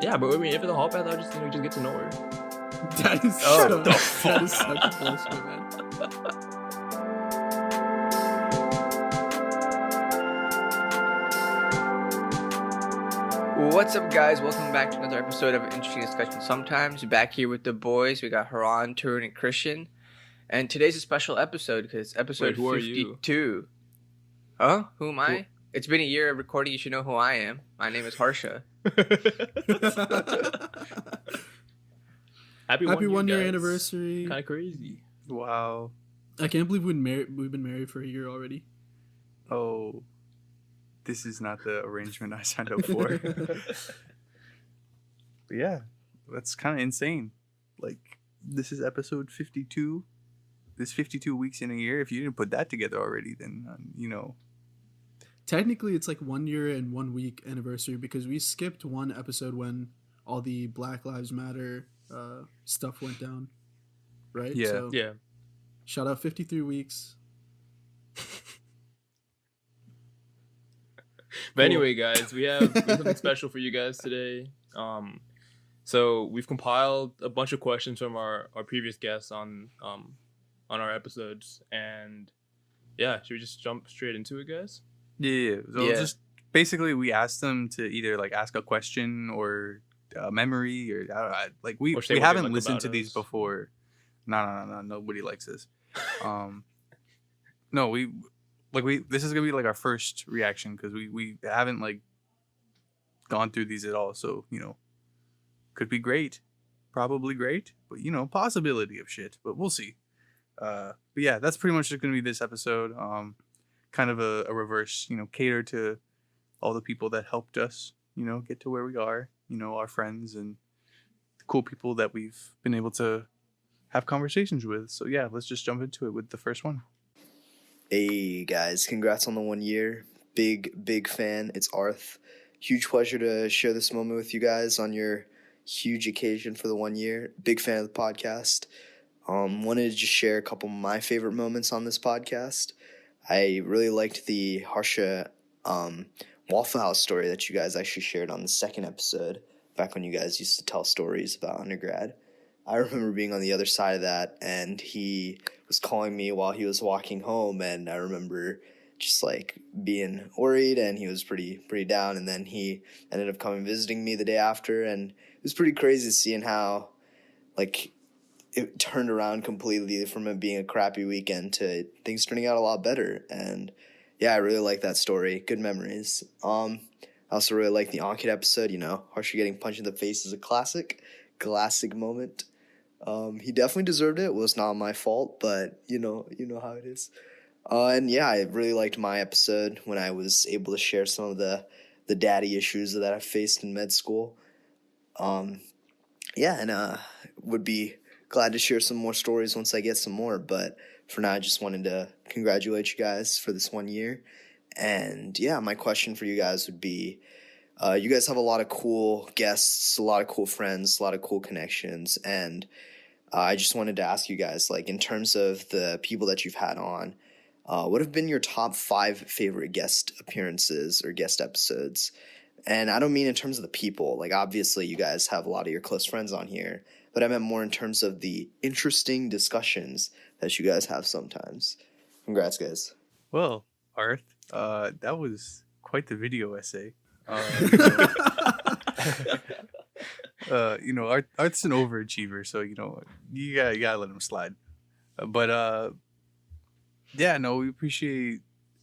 Yeah, but I mean, if it's a hall pass, I'll just just get to know her. That is that is such bullshit, man. What's up, guys? Welcome back to another episode of Interesting Discussion Sometimes. Back here with the boys. We got Haran, Turun, and Christian. And today's a special episode because it's episode 52. Huh? Who am I? It's been a year of recording. You should know who I am. My name is Harsha. Happy 1 year anniversary. Kind of crazy. Wow. I can't believe we've been married for a year already. Oh, this is not the arrangement I signed up for. But yeah, that's kind of insane. Like, this is episode 52. There's 52 weeks in a year. If you didn't put that together already, then, Technically, it's like 1 year and 1 week anniversary because we skipped one episode when all the Black Lives Matter stuff went down. Right? Yeah. So, Yeah. shout out 53 weeks. But anyway, guys, we have something special for you guys today. So we've compiled a bunch of questions from our previous guests on our episodes, and yeah, should we just jump straight into it, guys? Yeah. So just basically, we asked them to either like ask a question or a memory, or like we haven't listened to these before. No, nobody likes this. No, this is gonna be like our first reaction because we haven't like gone through these at all. So could be great, probably great, but possibility of shit. But we'll see. But yeah, that's pretty much just gonna be this episode. Kind of a reverse, cater to all the people that helped us, get to where we are. Our friends and the cool people that we've been able to have conversations with. So yeah, let's just jump into it with the first one. Hey guys, congrats on the 1 year. Big fan. It's Arth. Huge pleasure to share this moment with you guys on your huge occasion for the 1 year. Big fan of the podcast. Wanted to just share a couple of my favorite moments on this podcast. I really liked the Harsha Waffle House story that you guys actually shared on the second episode, back when you guys used to tell stories about undergrad. I remember being on the other side of that, and he was calling me while he was walking home, and I remember just like being worried, and he was pretty down, and then he ended up coming visiting me the day after, and it was pretty crazy seeing how like it turned around completely from it being a crappy weekend to things turning out a lot better. And yeah, I really like that story. Good memories. I also really like the Ankit episode. Harsha getting punched in the face is a classic moment. He definitely deserved it. It was not my fault, but you know how it is. And yeah, I really liked my episode when I was able to share some of the daddy issues that I faced in med school. Yeah, and would be glad to share some more stories once I get some more. But for now, I just wanted to congratulate you guys for this 1 year. And yeah, my question for you guys would be, you guys have a lot of cool guests, a lot of cool friends, a lot of cool connections. And I just wanted to ask you guys, like, in terms of the people that you've had on, what have been your top 5 favorite guest appearances or guest episodes? And I don't mean in terms of the people. Like, obviously, you guys have a lot of your close friends on here. But I meant more in terms of the interesting discussions that you guys have sometimes. Congrats, guys. Well, Arth, that was quite the video essay. Arth's an overachiever, so you gotta let him slide. Yeah, no, we appreciate.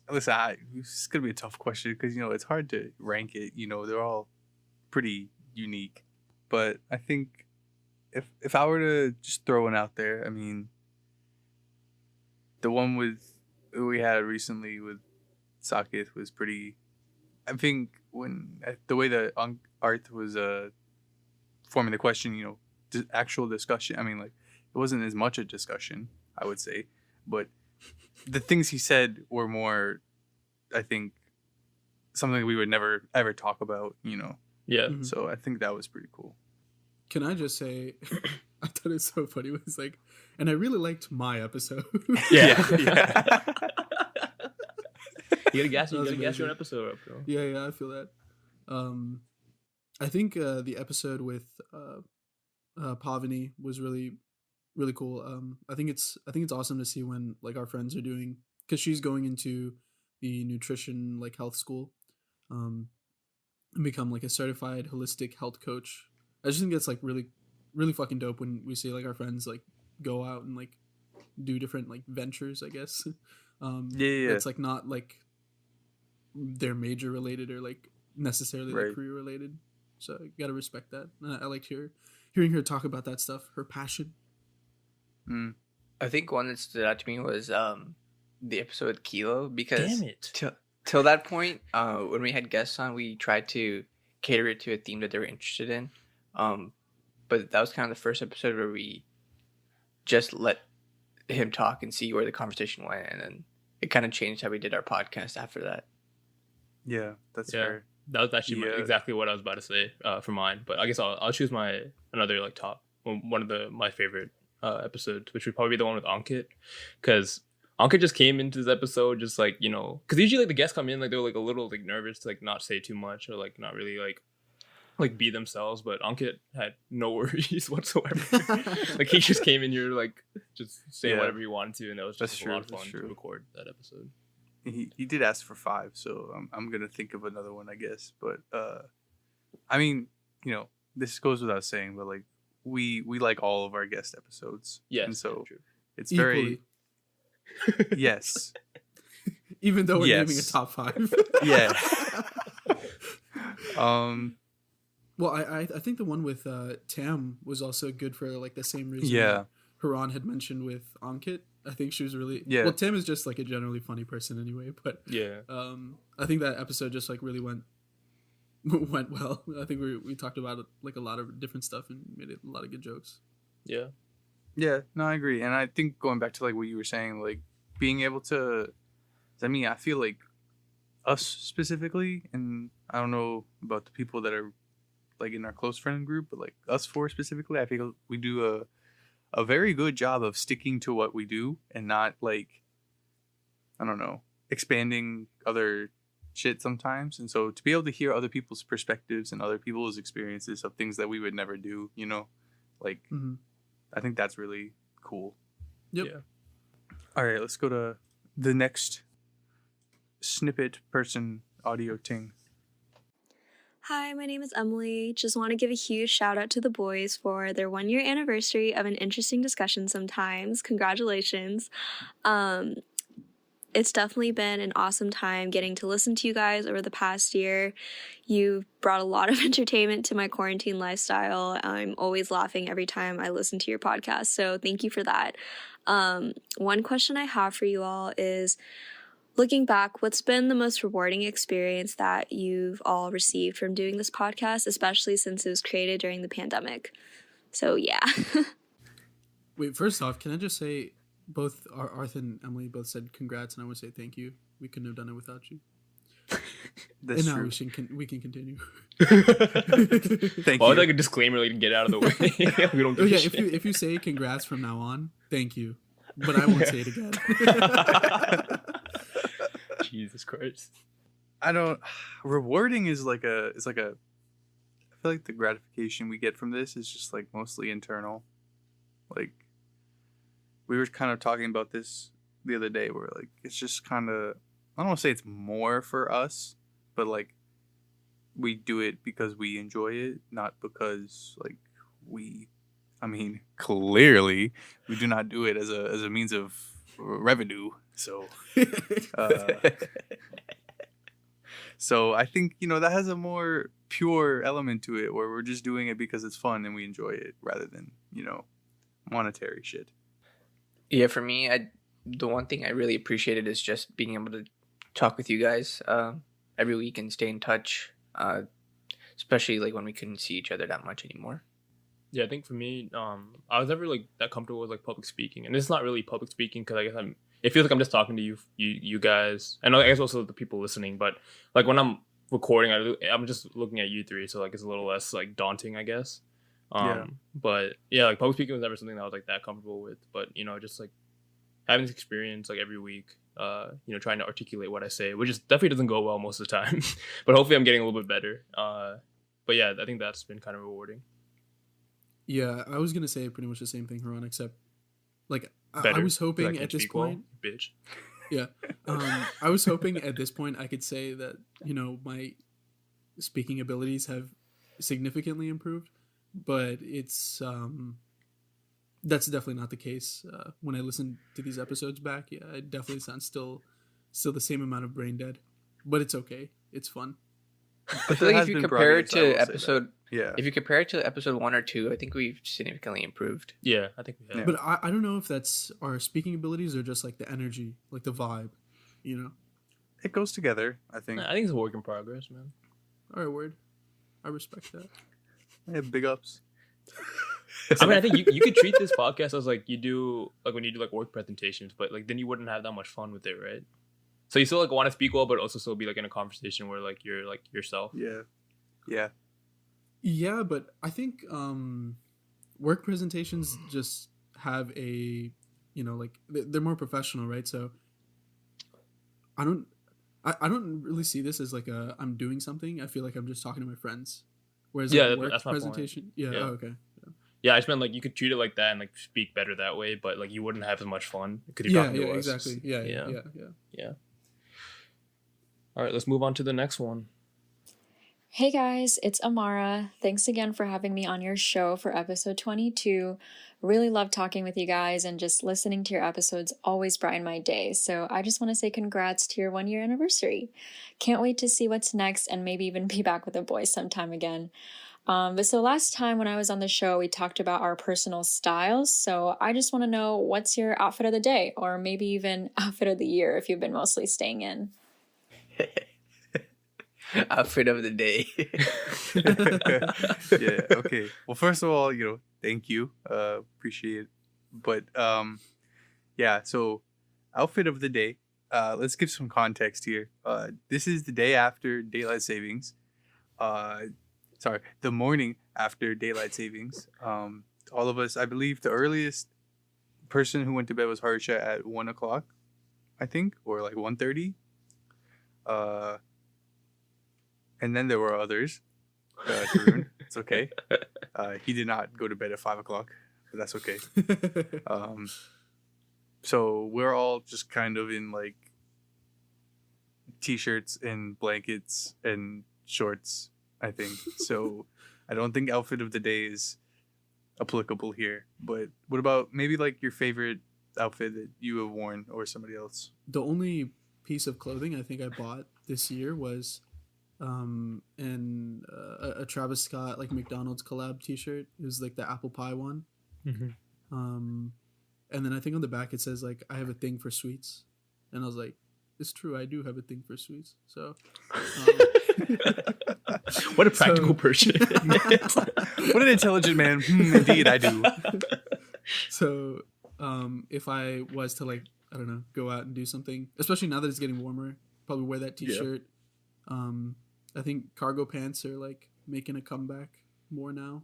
Listen, it's gonna be a tough question because it's hard to rank it. They're all pretty unique, but I think if I were to just throw one out there, I mean, the one we had recently with Sakith was pretty. I think the way that Arth was forming the question, actual discussion. I mean, like, it wasn't as much a discussion, I would say, but the things he said were more, I think, something we would never ever talk about. Yeah. Mm-hmm. So I think that was pretty cool. Can I just say, I thought it was so funny. It was like, and I really liked my episode. Yeah. You gotta gas your own episode up, bro. Yeah, I feel that. I think the episode with Pavani was really really cool. I think it's awesome to see when like our friends are doing, because she's going into the nutrition like health school, and become like a certified holistic health coach. I just think it's like really really fucking dope when we see like our friends like go out and like do different like ventures, I guess. Yeah. It's like not like they're major related or like necessarily like career related. So you gotta respect that. And I liked hearing her talk about that stuff, her passion. I think one that stood out to me was the episode with Kilo, because damn it. Till that point, when we had guests on, we tried to cater it to a theme that they were interested in. But that was kind of the first episode where we just let him talk and see where the conversation went, and then it kind of changed how we did our podcast after that. Yeah, that's fair. That was actually exactly what I was about to say for mine. But I guess I'll choose another like top one of my favorite episodes, which would probably be the one with Ankit, because Ankit just came into this episode just like, you know, because usually like the guests come in like they're like a little like nervous to like not say too much or like not really like be themselves, but Ankit had no worries whatsoever. Like he just came in here like just saying whatever he wanted to, and that was just a lot of fun to record that episode. He did ask for 5, so I'm gonna think of another one, I guess. But I mean, you know, this goes without saying, but like we like all of our guest episodes. Yes, and so true. It's Equally. very yes. Even though we're naming a top 5. Yeah. Well, I think the one with Tam was also good for like the same reason. Yeah. Haran had mentioned with Ankit. I think she was really Well, Tam is just like a generally funny person anyway, but I think that episode just like really went well. I think we talked about like a lot of different stuff and made a lot of good jokes. Yeah. Yeah, no, I agree. And I think going back to like what you were saying, like being able to, I mean, I feel like us specifically, and I don't know about the people that are like in our close friend group, but like us 4 specifically, I feel we do a very good job of sticking to what we do and not like, I don't know, expanding other shit sometimes. And so to be able to hear other people's perspectives and other people's experiences of things that we would never do, you know, like I think that's really cool. Yep. Yeah. All right, let's go to the next snippet person audio ting. Hi, my name is Emily. Just want to give a huge shout out to the boys for their 1-year anniversary of an interesting discussion sometimes. Congratulations. It's definitely been an awesome time getting to listen to you guys over the past year. You've brought a lot of entertainment to my quarantine lifestyle. I'm always laughing every time I listen to your podcast, so thank you for that. One question I have for you all is, looking back, what's been the most rewarding experience that you've all received from doing this podcast, especially since it was created during the pandemic? So, yeah. Wait, first off, can I just say both Arthur and Emily both said congrats, and I want to say thank you. We couldn't have done it without you. That's and now true. we can continue. Thank Well, you. I'd like a disclaimer like to get out of the way. We don't give a shit. if you say congrats from now on, thank you. But I won't say it again. Jesus Christ. I don't. Rewarding is like a. I feel like the gratification we get from this is just like mostly internal. Like, we were kind of talking about this the other day, where like it's just kind of. I don't want to say it's more for us, but like we do it because we enjoy it, not because like we. I mean, clearly we do not do it as a means of revenue. So. So I think, you know, that has a more pure element to it, where we're just doing it because it's fun and we enjoy it rather than, you know, monetary shit. Yeah, for me, the one thing I really appreciated is just being able to talk with you guys every week and stay in touch, especially like when we couldn't see each other that much anymore. Yeah, I think for me, I was never like that comfortable with like public speaking, and it's not really public speaking because I guess it feels like I'm just talking to you guys, and I guess also the people listening. But like when I'm recording, I'm just looking at you 3, so like it's a little less like daunting, I guess. But yeah, like public speaking was never something that I was like that comfortable with. But you know, just like having this experience like every week, you know, trying to articulate what I say, which is definitely doesn't go well most of the time, but hopefully I'm getting a little bit better. But But yeah, I think that's been kind of rewarding. Yeah, I was gonna say pretty much the same thing, Haran, except like I was hoping at this point, bitch. Yeah, I was hoping at this point I could say that my speaking abilities have significantly improved, but it's that's definitely not the case. When I listen to these episodes back, yeah, it definitely sounds still the same amount of brain dead, but it's okay. It's fun. I feel like if you compare it to episode 1 or 2, I think we've significantly improved. Yeah, I think we have. But I don't know if that's our speaking abilities or just like the energy, like the vibe, It goes together, I think. I think it's a work in progress, man. All right, word. I respect that. Yeah, big ups. I mean, I think you could treat this podcast as like you do, like when you do like work presentations, but like then you wouldn't have that much fun with it, right? So you still like want to speak well, but also still be like in a conversation where like you're like yourself. Yeah, but I think work presentations just have a like they're more professional, right? So I don't really see this as like I'm doing something. I feel like I'm just talking to my friends. Whereas like work that's presentation, yeah. Oh, okay. Yeah, I just meant like you could treat it like that and like speak better that way, but like you wouldn't have as much fun because you're talking to us. Exactly. Yeah. All right, let's move on to the next one. Hey guys, it's Amara. Thanks again for having me on your show for episode 22. Really love talking with you guys, and just listening to your episodes always brighten my day. So I just want to say congrats to your 1-year anniversary. Can't wait to see what's next and maybe even be back with the boys sometime again. But so last time when I was on the show, we talked about our personal styles. So I just want to know, what's your outfit of the day, or maybe even outfit of the year if you've been mostly staying in? Outfit of the day. Yeah, okay. Well, first of all, thank you. Appreciate it. But yeah, so outfit of the day. Let's give some context here. This is the day after daylight savings. The morning after daylight savings. All of us, I believe the earliest person who went to bed was Harsha at 1 o'clock, I think, or like 1:30. And then there were others. Tarun, it's okay. He did not go to bed at 5 o'clock, but that's okay. So we're all just kind of in like t-shirts and blankets and shorts, I think. So I don't think outfit of the day is applicable here. But what about maybe like your favorite outfit that you have worn or somebody else? The only piece of clothing I think I bought this year was a Travis Scott like McDonald's collab t-shirt. It was like the apple pie one. And then I think on the back it says like I have a thing for sweets, and I was like, it's true, I do have a thing for sweets. So what a practical person. What an intelligent man. Indeed I do. So if I was to like, I don't know, go out and do something, especially now that it's getting warmer, probably wear that t-shirt. I think cargo pants are like making a comeback more now.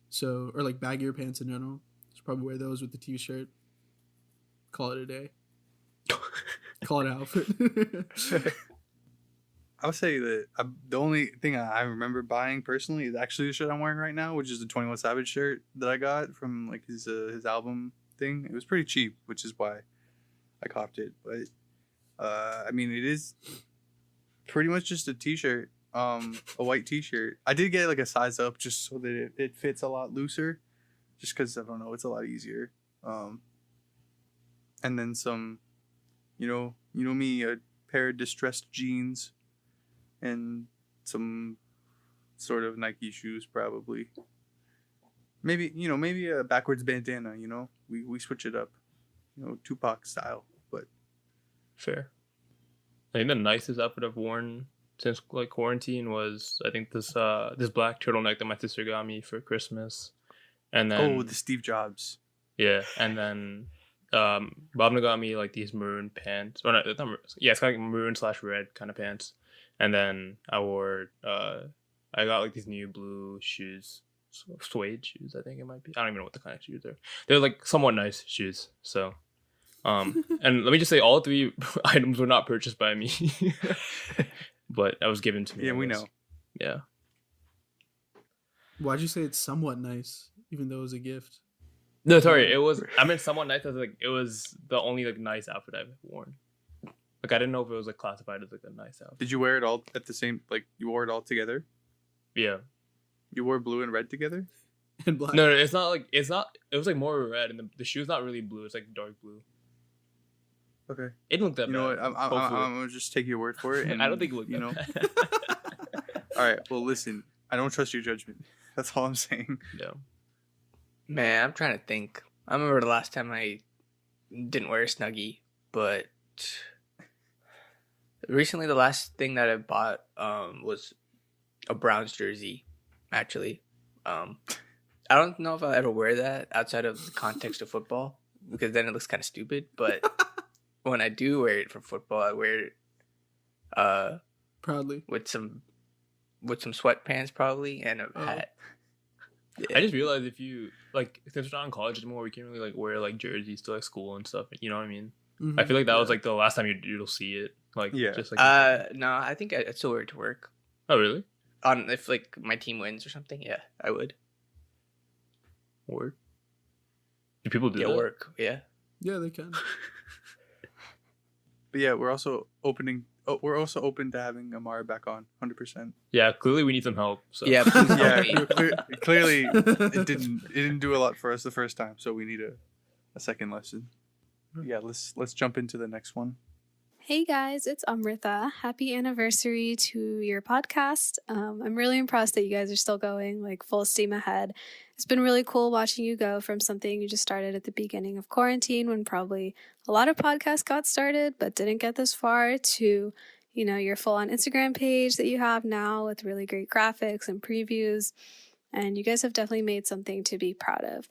So, or like baggier pants in general. Just probably wear those with the t-shirt. Call it a day. Call it an outfit. I would say that the only thing I remember buying personally is actually the shirt I'm wearing right now, which is the 21 Savage shirt that I got from like his album thing. It was pretty cheap, which is why I copped it. But I mean, it is pretty much just a t-shirt, a white t-shirt. I did get like a size up just so that it fits a lot looser, just because I don't know, it's a lot easier. And then some, me, a pair of distressed jeans and some sort of Nike shoes, probably. Maybe a backwards bandana. We switch it up, Tupac style. But fair. I think the nicest outfit I've worn since like quarantine was, I think, this black turtleneck that my sister got me for Christmas, and then the Steve Jobs. Yeah, and then Bobna got me like these maroon pants. Or not, it's kind of like maroon/red kind of pants. And then I got like these new blue shoes, suede shoes. I think it might be. I don't even know what the kind of shoes are. They're like somewhat nice shoes. So. And let me just say, all 3 items were not purchased by me, but that was given to me. Yeah, we know. Yeah. Why'd you say it's somewhat nice, even though it was a gift? No, sorry, it was. I meant somewhat nice as like it was the only like nice outfit I've worn. Like I didn't know if it was like classified as like a nice outfit. Did you wear it all at the same? Like you wore it all together? Yeah. You wore blue and red together? And black. No, it's not like it's not. It was like more red, and the shoe's not really blue. It's like dark blue. Okay. It looked that bad. You know what? I'm gonna just take your word for it. And I don't think it looked you that know. bad. All right. Well, listen. I don't trust your judgment. That's all I'm saying. No. Man, I'm trying to think. I remember the last time I didn't wear a Snuggie, but recently the last thing that I bought was a Browns jersey, actually. I don't know if I'll ever wear that outside of the context of football, because then it looks kind of stupid, but when I do wear it for football, I wear it proudly with some sweatpants probably and a hat. Yeah. I just realized if you like since we're not in college anymore, we can't really like wear like jerseys to like school and stuff. You know what I mean? Mhm. I feel like that was like the last time you'll see it. Like just like no, I think I'd still wear it to work. Oh really? If like my team wins or something, yeah, I would. Word. Do people do Yeah, that? work. Yeah. Yeah, they can. But yeah, we're also open to having Amara back on 100%. Yeah, clearly we need some help. So Yeah, please help Yeah, me. clearly it didn't do a lot for us the first time, so we need a second lesson. Yeah, let's jump into the next one. Hey guys, it's Amrita. Happy anniversary to your podcast. I'm really impressed that you guys are still going like full steam ahead. It's been really cool watching you go from something you just started at the beginning of quarantine when probably a lot of podcasts got started but didn't get this far to, you know, your full-on Instagram page that you have now with really great graphics and previews. And you guys have definitely made something to be proud of.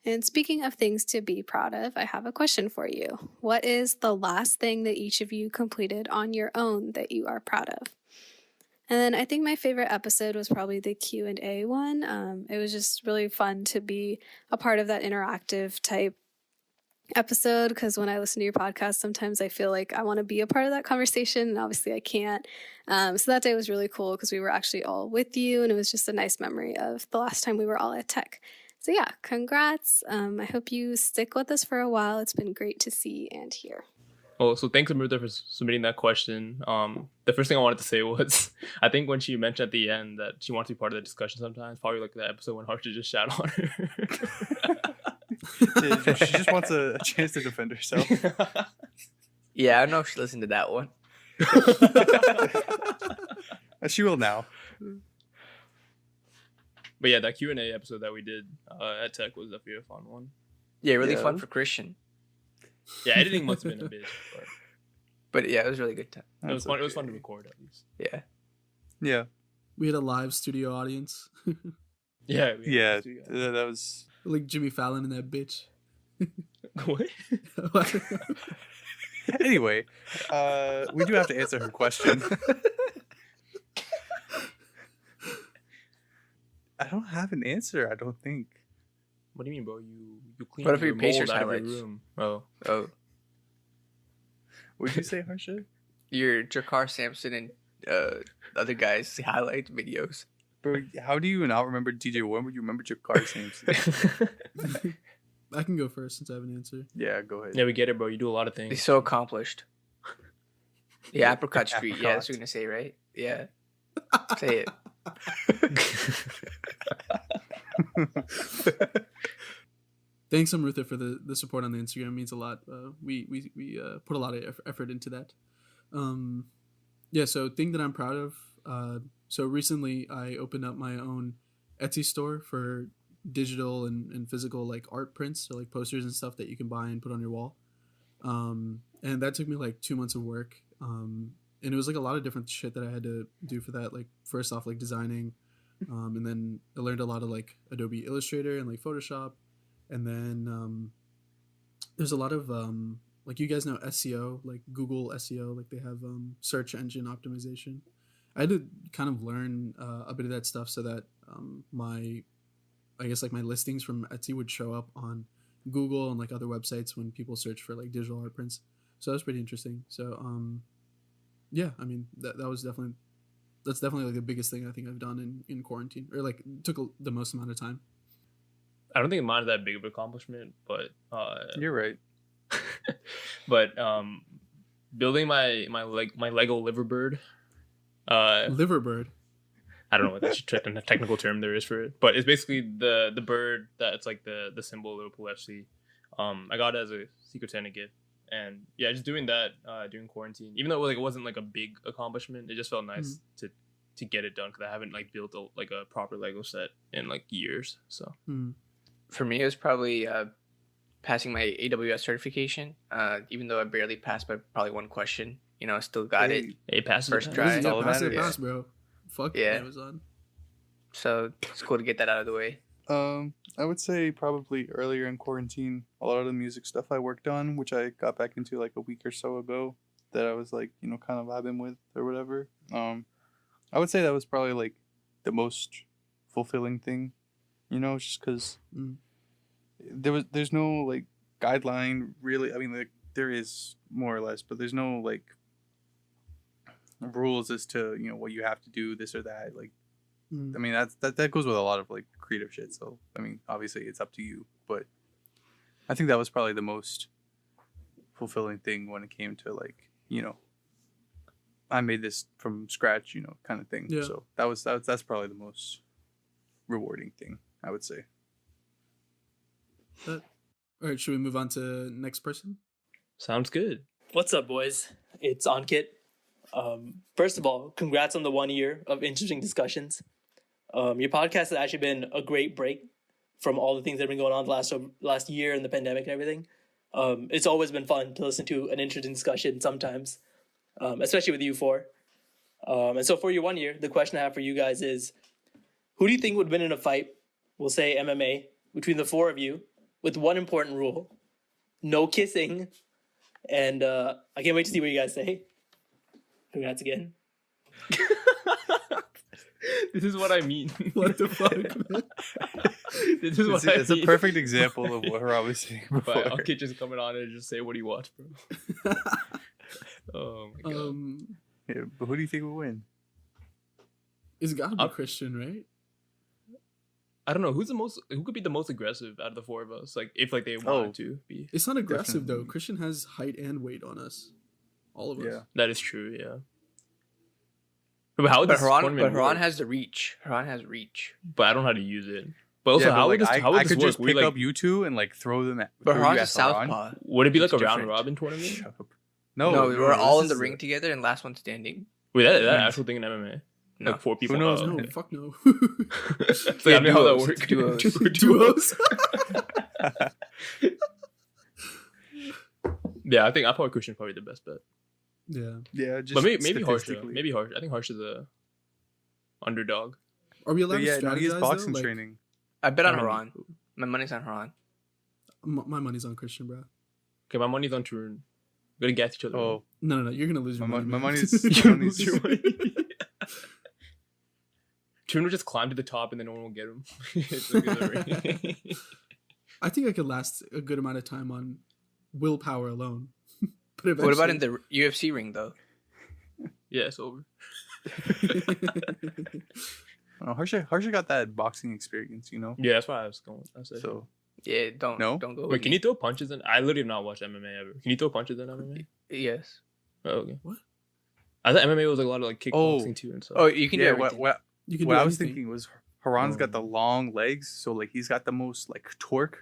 And speaking of things to be proud of, I have a question for you. What is the last thing that each of you completed on your own that you are proud of? And then I think my favorite episode was probably the Q&A one. It was just really fun to be a part of that interactive type episode, because when I listen to your podcast, sometimes I feel like I want to be a part of that conversation, and obviously I can't. So that day was really cool because we were actually all with you, and it was just a nice memory of the last time we were all at Tech. So yeah, congrats. I hope you stick with us for a while. It's been great to see and hear. Oh, so thanks, Amrita, for submitting that question. The first thing I wanted to say was, I think when she mentioned at the end that she wants to be part of the discussion sometimes, probably like that episode when Harsha just shat on her. She just wants a chance to defend herself. Yeah, I don't know if she listened to that one. She will now. But yeah, that Q&A episode that we did at Tech was definitely a fun one. Yeah, really fun for Christian. Yeah, editing must have been a bitch, but yeah, it was really good time. It was fun. It was fun to record at least. Yeah. Yeah. We had a live studio audience. Yeah. Yeah. That was like Jimmy Fallon and that bitch. What? Anyway, we do have to answer her question. I don't have an answer. I don't think. What do you mean, bro? You clean What if your your Pacers mold out of highlights? your room? Oh. What did you say, Harsha? Your Jakar Sampson and other guys' highlight videos. Bro, how do you not remember DJ? When would you remember Jakar Sampson? I can go first since I have an answer. Yeah, go ahead. Yeah, we get it, bro. You do a lot of things. He's so accomplished. Yeah, Apricot Street. Apricot. Yeah, that's what you're gonna say, right? Yeah. Say it. Thanks, Amrita, for the support on the Instagram. It means a lot. We put a lot of effort into that. Yeah, so thing that I'm proud of. So recently I opened up my own Etsy store for digital and physical like art prints, so like posters and stuff that you can buy and put on your wall. And that took me like 2 months of work. And it was like a lot of different shit that I had to do for that. Like first off, like designing, and then I learned a lot of like Adobe Illustrator and like Photoshop. And then there's a lot of like you guys know SEO, like Google SEO, like they have search engine optimization. I had to kind of learn a bit of that stuff so that my listings from Etsy would show up on Google and like other websites when people search for like digital art prints. So that was pretty interesting. So yeah, I mean that was definitely that's definitely like the biggest thing I think I've done in quarantine, or like took the most amount of time. I don't think mine's that big of an accomplishment, but you're right. But building my Lego liverbird. Liverbird. I don't know what the technical term there is for it, but it's basically the bird that's like the symbol of Liverpool FC. I got it as a Secret Santa gift, and yeah, just doing that during quarantine, even though it wasn't like a big accomplishment, it just felt nice to get it done because I haven't like built a proper Lego set in like years. So for me, it was probably passing my AWS certification. Even though I barely passed by probably one question, I still got it. Hey, pass first it. try. Pass, bro. Fuck yeah. Amazon. So it's cool to get that out of the way. I would say probably earlier in quarantine, a lot of the music stuff I worked on, which I got back into like a week or so ago, that I was like, kind of vibing with or whatever. I would say that was probably like the most fulfilling thing, just because there's no like guideline really. I mean, like there is more or less, but there's no like rules as to what you have to do, this or that. Like, I mean, that goes with a lot of like creative shit. So I mean, obviously it's up to you, but I think that was probably the most fulfilling thing when it came to like I made this from scratch, kind of thing. Yeah. So that's probably the most rewarding thing, I would say. All right, should we move on to next person? Sounds good. What's up, boys? It's Ankit. First of all, congrats on the 1 year of interesting discussions. Your podcast has actually been a great break from all the things that have been going on the last year and the pandemic and everything. It's always been fun to listen to an interesting discussion sometimes, especially with you four. And so for your 1 year, the question I have for you guys is, who do you think would win in a fight, we'll say MMA, between the four of you, with one important rule: no kissing. And I can't wait to see what you guys say. Congrats again. This is what I mean. What the fuck, man? This is what I mean. It's a perfect example of what Rob was saying before. But Ankit just coming on and just say what he wants, bro. Oh my god. Yeah, but who do you think will win? It's gotta be Christian, right? I don't know who could be the most aggressive out of the four of us. Like if like they wanted to be. It's not aggressive though. Christian has height and weight on us, all of us. Yeah, that is true. Yeah. But Haran has the reach. Haran has reach. But I don't know how to use it. But also, how would this I work? could just pick up you two and like throw them at. But Haran's a southpaw. Would it be like a round robin tournament? Shut up. No, we're all in the ring together and last one standing. Wait, that actual thing in MMA? No. Like 4 people? Who knows? No, okay. Fuck no. So yeah, I mean, how that works. Duos. Yeah, I thought Christian probably the best bet. Yeah. Just but maybe Harsh. Maybe Harsh. I think Harsh is a underdog. Are we allowed to strategize? He has boxing though? training. I bet on Haran. My money's on Haran. My money's on Christian, bro. Okay, my money's on Tarun. We're gonna get each other. Oh no! You're gonna lose your money. My money's. You're gonna lose your money. Tarun will just climb to the top and then no one will get him. I think I could last a good amount of time on willpower alone. But what about in the UFC ring though? Yeah, it's over. Harsha got that boxing experience, Yeah, that's why I was going. So yeah, don't go. Wait, can you throw punches in? I literally have not watched MMA ever. Can you throw punches in MMA? Yes. Oh, okay. What? I thought MMA was like a lot of like kickboxing too and stuff. Oh, you can do everything. What I was thinking was Haran's got the long legs, so like he's got the most like torque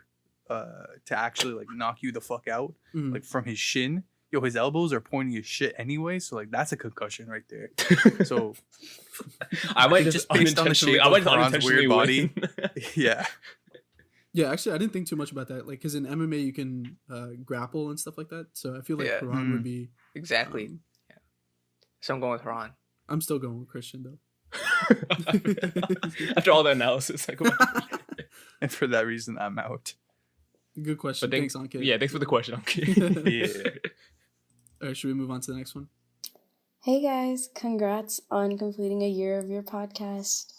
to actually like knock you the fuck out, like from his shin. His elbows are pointy as shit anyway, so like that's a concussion right there. So I might just based on the shape of Haran's weird body. Yeah. Yeah, actually, I didn't think too much about that. Like, because in MMA you can grapple and stuff like that. So I feel like Haran would be exactly. Yeah. So I'm going with Haran. I'm still going with Christian though. After all the analysis, and for that reason, I'm out. Good question. Thanks, Ankit. Yeah, thanks for the question, Ankit. Yeah. All right, should we move on to the next one? Hey guys, congrats on completing a year of your podcast.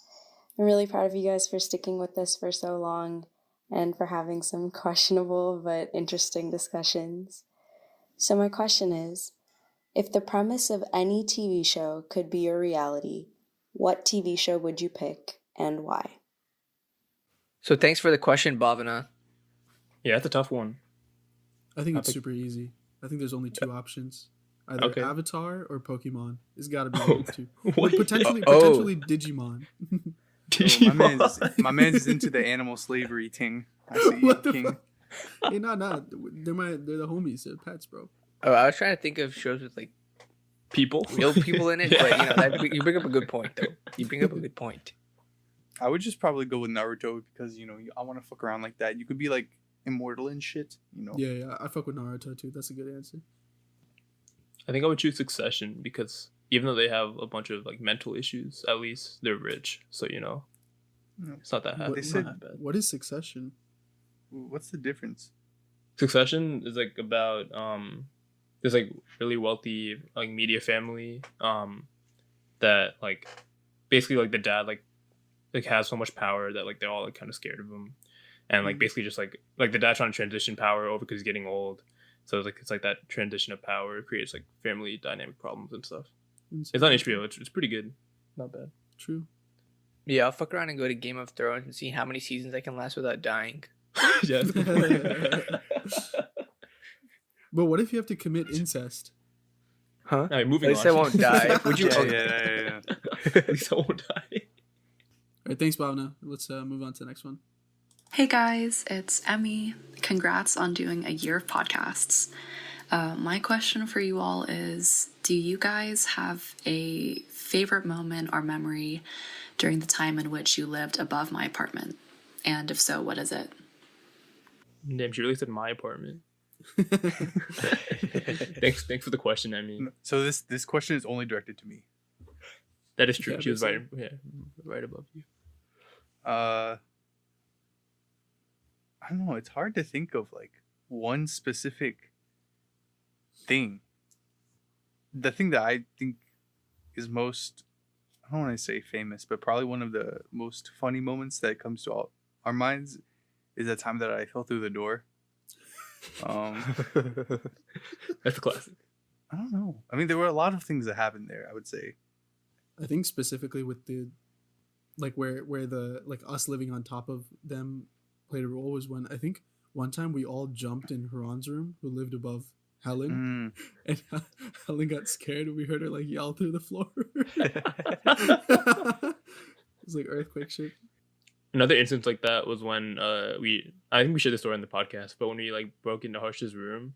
I'm really proud of you guys for sticking with this for so long and for having some questionable but interesting discussions. So my question is, if the premise of any TV show could be your reality, what TV show would you pick and why? So thanks for the question, Bhavana. Yeah, that's a tough one. I think it's super easy. I think there's only two options. Either Avatar or Pokemon. It's got to be those two. Like potentially Digimon. Digimon. My man's into the animal slavery thing. I see what the King. fuck? Hey, no. They're the homies. They're pets, bro. Oh, I was trying to think of shows with like people, real people in it, but you bring up a good point, though. You bring up a good point. I would just probably go with Naruto because I want to fuck around like that. You could be like immortal and shit. Yeah. I fuck with Naruto too. That's a good answer. I think I would choose Succession because even though they have a bunch of like mental issues, at least they're rich. So it's not that bad. What is Succession? What's the difference? Succession is like about there's like really wealthy like media family that like basically like the dad like has so much power that like they're all like kind of scared of him, and like basically just like the dad trying to transition power over because he's getting old. So it's like that transition of power creates like family dynamic problems and stuff. It's on HBO. It's pretty good. Not bad. True. Yeah, I'll fuck around and go to Game of Thrones and see how many seasons I can last without dying. Yeah. But what if you have to commit incest? Huh? All right, moving on. At least I won't die. Would you? Yeah. At least I won't die. All right, thanks, Bhavna. Let's move on to the next one. Hey guys, it's Emmy. Congrats on doing a year of podcasts. My question for you all is, do you guys have a favorite moment or memory during the time in which you lived above my apartment? And if so, what is it? Damn, she really said my apartment. Thanks for the question, Emmy. So this question is only directed to me. That is true. She was right above you. I don't know. It's hard to think of like one specific thing. The thing that I think is most, I don't want to say famous, but probably one of the most funny moments that comes to all our minds is the time that I fell through the door. That's a classic. I don't know. I mean, there were a lot of things that happened there, I would say. I think specifically with the like where the like us living on top of them played a role was when I think one time we all jumped in Haran's room, who lived above Helen, and Helen got scared and we heard her like yell through the floor. It was like earthquake shit. Another instance like that was when I think we shared the story on the podcast, but when we like broke into Harsh's room,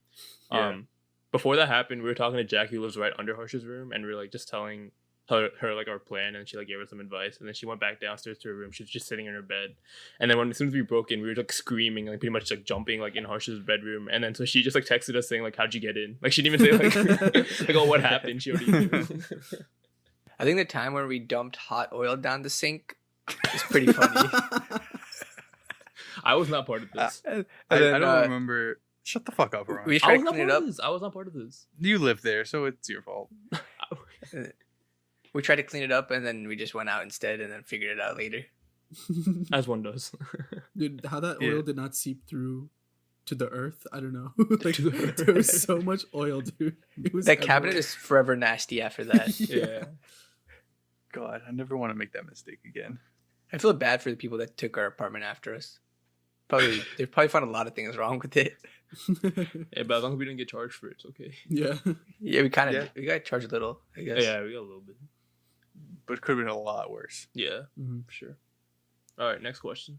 before that happened, we were talking to Jackie, who lives right under Harsh's room, and we were like just telling her like our plan, and she like gave us some advice, and then she went back downstairs to her room. She was just sitting in her bed, and then as soon as we broke in, we were like screaming, like pretty much like jumping like in Harsh's bedroom, and then so she just like texted us saying like, how'd you get in? Like she didn't even say like like, oh, what happened? She already knew. I think the time when we dumped hot oil down the sink is pretty funny. I was not part of this. I don't remember. Shut the fuck up, Ron. We tried to clean it up. I was not part of this. You live there, so it's your fault. We tried to clean it up, and then we just went out instead, and then figured it out later. As one does. Dude, how that oil did not seep through to the earth, I don't know. Like there was so much oil, dude. It was that cabinet is forever nasty after that. Yeah. God, I never want to make that mistake again. I feel bad for the people that took our apartment after us. They probably found a lot of things wrong with it. Yeah, but as long as we didn't get charged for it, it's okay. Yeah. Yeah, we got charged a little, I guess. Yeah, we got a little bit. But it could have been a lot worse. Yeah, for sure. All right, next question.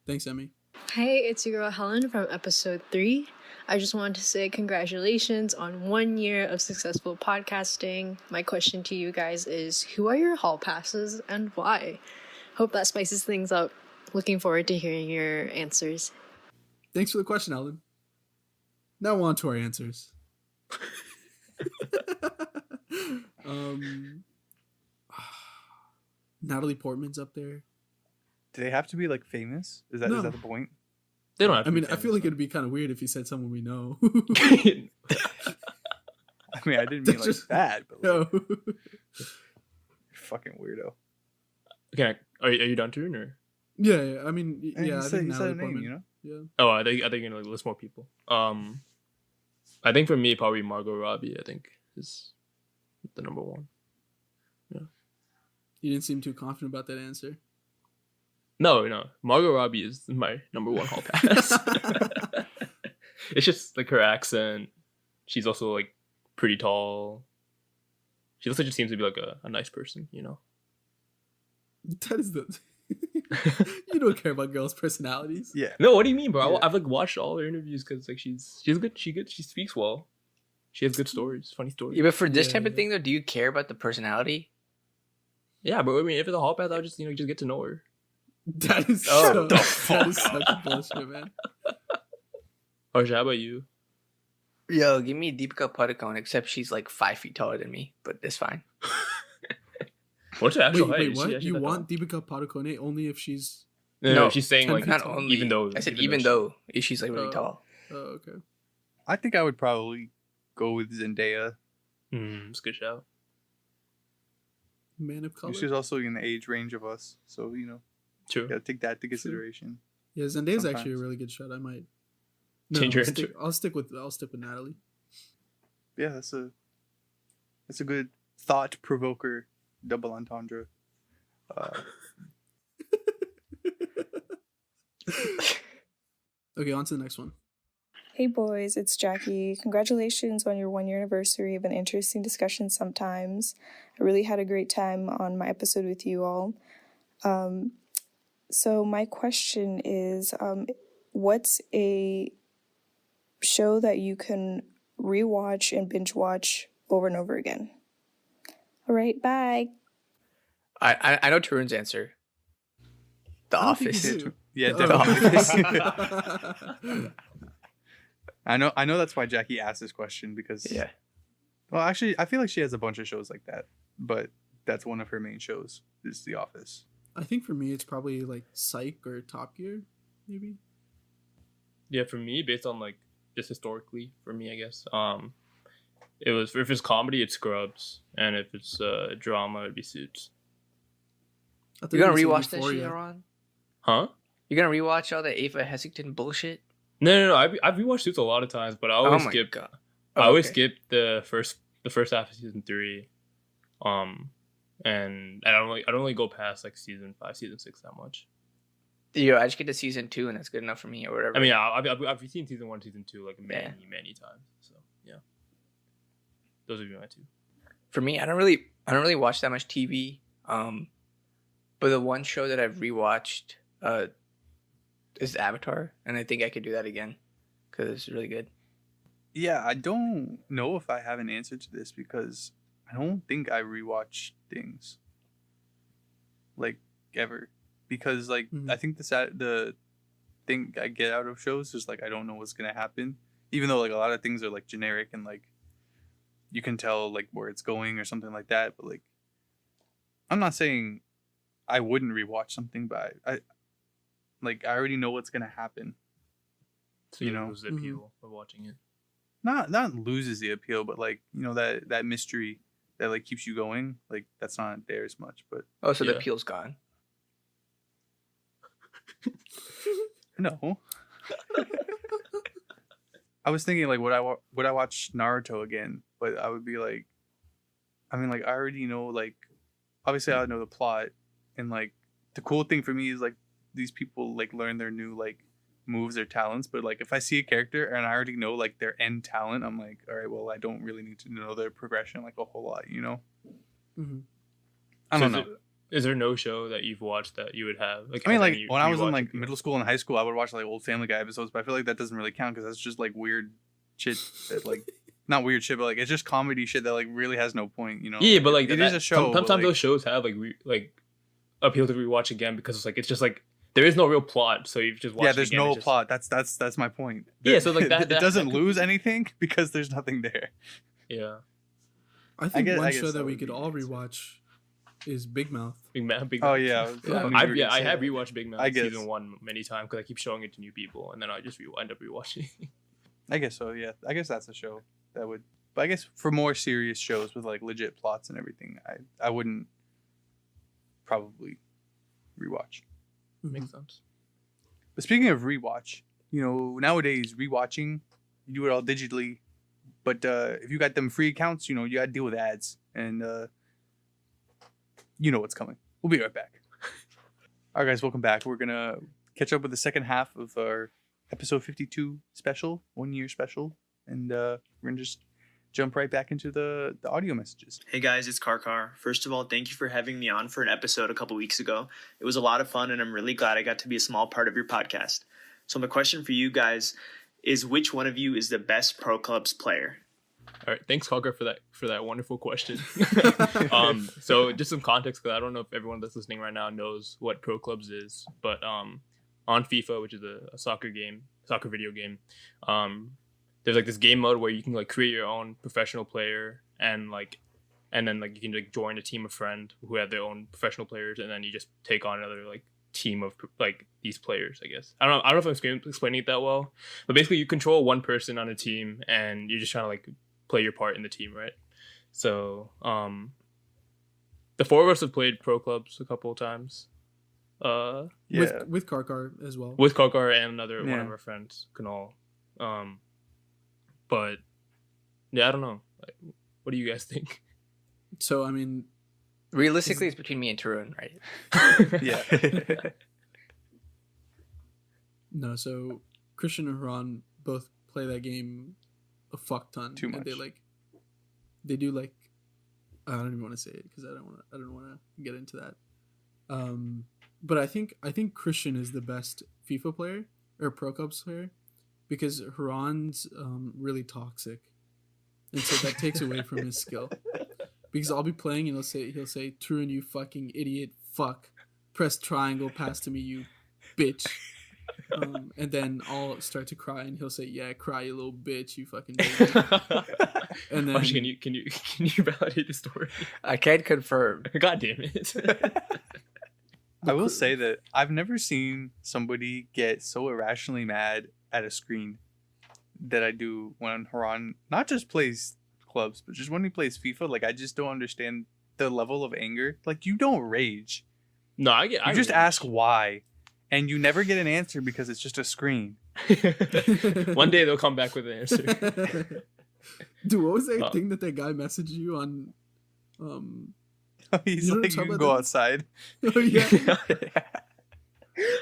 Thanks, Emmy. Hey, it's your girl Helen from episode 3. I just wanted to say congratulations on 1 year of successful podcasting. My question to you guys is, who are your hall passes and why? Hope that spices things up. Looking forward to hearing your answers. Thanks for the question, Ellen. Now on to our answers. Natalie Portman's up there. Do they have to be like famous? Is that the point? They don't have to. I mean, I feel like it'd be kind of weird if you said someone we know. I mean, I didn't mean like that, but like, no. Fucking weirdo. Okay, are you done, Tarun, or? Yeah. I mean, yeah. I think you said Natalie a name, Portman. you know? Yeah. Oh, I think you're gonna like, list more people. I think for me, probably Margot Robbie. I think is the number one. You didn't seem too confident about that answer. No. Margot Robbie is my number one hall pass. It's just like her accent. She's also like pretty tall. She also just seems to be like a nice person, you know. That is the. You don't care about girls' personalities. Yeah. No, what do you mean, bro? Yeah. I've like watched all her interviews because like she's good. She speaks well. She has good stories, funny stories. Yeah, but for this Yeah, type of yeah. thing though, do you care about the personality? Yeah, but I mean, if it's a hall pass, I'll just just get to know her. That is Oh, the that is such bullshit, man. Or how about you? Yo, give me Deepika Padukone, except she's like 5 feet taller than me, but it's fine. What's her actual height? Wait, Is she what? actually You that want Deepika Padukone only if she's? No, No, she's saying 10 like feet Not tall. only. even though I said she- even though she's like really Oh. tall. Oh, okay. I think I would probably go with Zendaya. it's a good shout. Man of color. She's also in the age range of us, so you know, True. gotta take that into consideration. Yeah, Zendaya's actually a Sometimes. really good shot. I might Change I'll your stick, I'll stick with Natalie. Yeah, that's a good thought provoker double entendre. Okay, on to the next one. Hey boys, it's Jackie. Congratulations on your 1 year anniversary of an interesting discussion sometimes. I really had a great time on my episode with you all. So my question is, what's a show that you can rewatch and binge watch over and over again? All right, bye. I know Tarun's answer. The I don't think Office. you do. Yeah, Oh. definitely. I know that's why Jackie asked this question because Yeah. Well, actually, I feel like she has a bunch of shows like that, but that's one of her main shows is The Office. I think for me, it's probably like Psych or Top Gear, maybe. Yeah, for me, based on like just historically, for me, I guess. It was if it's comedy, it's Scrubs, and if it's drama, it'd be Suits. I thought You gonna were gonna rewatch say that shit, Euphoria. Ron? Huh? You gonna rewatch all the Ava Hessington bullshit? No. I've rewatched Suits a lot of times, but I always Oh my skip. God. I Oh, always okay. skip the first half of season 3, and I don't really go past like season 5, season 6 that much. Yo, I just get to season 2 and that's good enough for me or whatever. I mean, I've seen season 1, season 2 like Yeah. many times. So yeah, those would be my two. For me, I don't really watch that much TV. But the one show that I've rewatched is Avatar, and I think I could do that again because it's really good. Yeah, I don't know if I have an answer to this because I don't think I rewatch things like ever because like I think the thing I get out of shows is like I don't know what's gonna happen, even though like a lot of things are like generic and like you can tell like where it's going or something like that. But like I'm not saying I wouldn't rewatch something, but I already know what's gonna happen. So you know, lose the appeal of watching it. Not loses the appeal, but like you know that mystery that like keeps you going, like that's not there as much. But Oh, so the appeal's gone. no. I was thinking like would I watch Naruto again? But I would be like, I mean like I already know like obviously I know the plot and like the cool thing for me is like these people like learn their new like moves or talents, but like if I see a character and I already know like their end talent, I'm like, all right, well I don't really need to know their progression like a whole lot, you know. Mm-hmm. I don't know. Is there no show that you've watched that you would have? I mean, have like any when I was in rewatch like appeal? middle school and high school, I would watch like old Family Guy episodes, but I feel like that doesn't really count because that's just like weird shit that like not weird shit, but like it's just comedy shit that like really has no point, you know. Yeah, but like it is a show. Sometimes but, like, those shows have like appeal to rewatch again because it's just like there is no real plot, so you just watch. yeah, it there's again, no it's just- plot. That's my point. Yeah, so like that it doesn't lose anything because there's nothing there. Yeah, I think I one guess show that that we would could be all rewatch is Big Mouth. Big Mouth. Oh, yeah. I have rewatched Big Mouth I guess. season 1 many times because I keep showing it to new people, and then I just end up rewatching. I guess so. Yeah, I guess that's a show that would. But I guess for more serious shows with like legit plots and everything, I wouldn't probably rewatch. Makes sense. But speaking of rewatch, you know, nowadays rewatching, you do it all digitally. But if you got them free accounts, you know, you got to deal with ads. And you know what's coming. We'll be right back. All right, guys, welcome back. We're gonna catch up with the second half of our episode 52 special, 1 year special, and we're gonna just jump right back into the audio messages. Hey guys, it's Karkar. First of all, thank you for having me on for an episode a couple weeks ago. It was a lot of fun, and I'm really glad I got to be a small part of your podcast. So my question for you guys is, which one of you is the best Pro Clubs player? All right, thanks, Karkar, for that wonderful question. So just some context, because I don't know if everyone that's listening right now knows what Pro Clubs is, but on FIFA, which is a soccer video game, there's like this game mode where you can like create your own professional player, and then you can like join a team of friends who have their own professional players, and then you just take on another like team of like these players, I guess. I don't know if I'm explaining it that well, but basically you control one person on a team, and you're just trying to like play your part in the team, right? So the four of us have played Pro Clubs a couple of times. With Karkar as well. With Karkar and one of our friends, Kunal. But yeah, I don't know. Like, what do you guys think? So I mean, realistically, it's between me and Tarun, right? Yeah. No, so Christian and Haran both play that game a fuck ton. Too much. And they do like, I don't even want to say it because I don't want to get into that. But I think Christian is the best FIFA player or Pro Clubs player, because Haran's really toxic, and so that takes away from his skill. Because I'll be playing and he'll say, Tarun, you fucking idiot, fuck, press triangle, pass to me, you bitch. And then I'll start to cry, and he'll say, yeah, cry, you little bitch, you fucking baby. And then can you validate the story? I can't confirm. God damn it. I will say that I've never seen somebody get so irrationally mad at a screen that I do when Haran not just plays clubs, but just when he plays FIFA. Like, I just don't understand the level of anger. Like, you don't rage. No, I just ask why, and you never get an answer because it's just a screen. One day they'll come back with an answer. Dude, what was that thing that guy messaged you on? He's like, you can go outside. Oh yeah.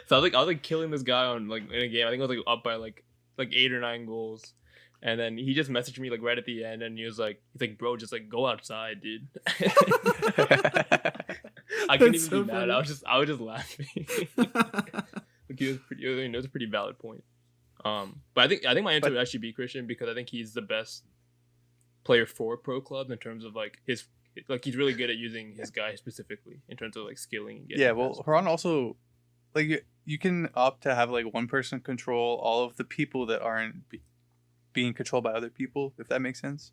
So I was like killing this guy on like in a game. I think I was like up by like 8 or 9 goals, and then he just messaged me like right at the end, and he's like, bro, just like go outside, dude. I couldn't even be mad. Funny. I was just laughing. Like, it was a pretty valid point. But I think my answer would actually be Christian, because I think he's the best player for Pro Clubs in terms of like his. Like, he's really good at using his guy specifically in terms of like skilling. Yeah, well, Haran also, like, you can opt to have like one person control all of the people that aren't being controlled by other people, if that makes sense.